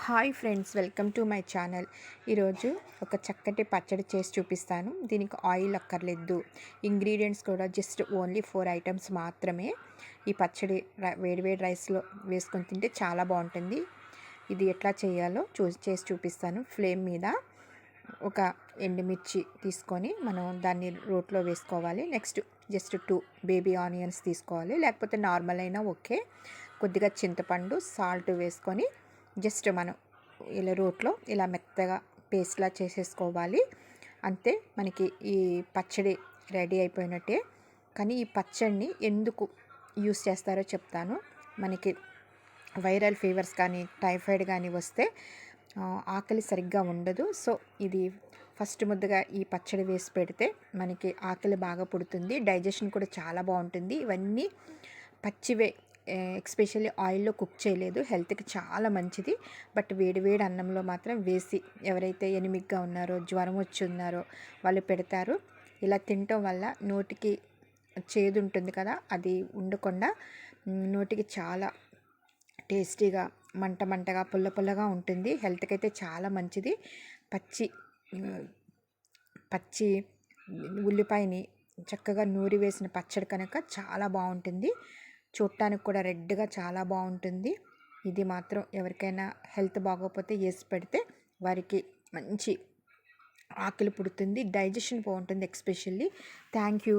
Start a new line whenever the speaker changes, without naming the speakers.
Hi friends, welcome to my channel. ఈరోజు ఒక చక్కటి పచ్చడి చేసి చూపిస్తాను. దీనికి ఆయిల్ అక్కర్లేదు. ఇంగ్రీడియంట్స్ కూడా జస్ట్ ఓన్లీ 4 ఐటమ్స్ మాత్రమే. ఈ పచ్చడి వేడివేడి రైస్లో వేసుకొని తింటే చాలా బాగుంటుంది. ఇది ఎట్లా చేయాలో చేసి చూపిస్తాను. ఫ్లేమ్ మీద ఒక ఎండుమిర్చి తీసుకొని మనం దాన్ని రోట్లో వేసుకోవాలి. నెక్స్ట్ జస్ట్ 2 బేబీ ఆనియన్స్ తీసుకోవాలి, లేకపోతే నార్మల్ అయినా ఓకే. కొద్దిగా చింతపండు, సాల్ట్ వేసుకొని జస్ట్ మనం ఇలా రోట్లో ఇలా మెత్తగా పేస్ట్లా చేసేసుకోవాలి. అంతే, మనకి ఈ పచ్చడి రెడీ అయిపోయినట్టే. కానీ ఈ పచ్చడిని ఎందుకు యూస్ చేస్తారో చెప్తాను. మనకి వైరల్ ఫీవర్స్ కానీ టైఫాయిడ్ కానీ వస్తే ఆకలి సరిగ్గా ఉండదు. సో ఇది ఫస్ట్ ముద్దగా ఈ పచ్చడి వేసి పెడితే మనకి ఆకలి బాగా పుడుతుంది. డైజెషన్ కూడా చాలా బాగుంటుంది. ఇవన్నీ పచ్చివే, ఎస్పెషల్లీ ఆయిల్లో కుక్ చేయలేదు. హెల్త్కి చాలా మంచిది. బట్ వేడి వేడి అన్నంలో మాత్రం వేసి ఎవరైతే ఎనిమిగ్గా ఉన్నారో, జ్వరం వచ్చి ఉన్నారో వాళ్ళు పెడతారు. ఇలా తినటం వల్ల నోటికి చేదు ఉంటుంది కదా, అది ఉండకుండా నోటికి చాలా టేస్టీగా, మంటగా, పుల్లగా ఉంటుంది. హెల్త్కి అయితే చాలా మంచిది. పచ్చి ఉల్లిపాయని చక్కగా నూరి వేసిన పచ్చడి కనుక చాలా బాగుంటుంది. చూడటానికి కూడా రెడ్గా చాలా బాగుంటుంది. ఇది మాత్రం ఎవరికైనా హెల్త్ బాగోకపోతే వేసి పెడితే వారికి మంచి ఆకలి పుడుతుంది. డైజెషన్ బాగుంటుంది ఎస్పెషల్లీ. Thank you.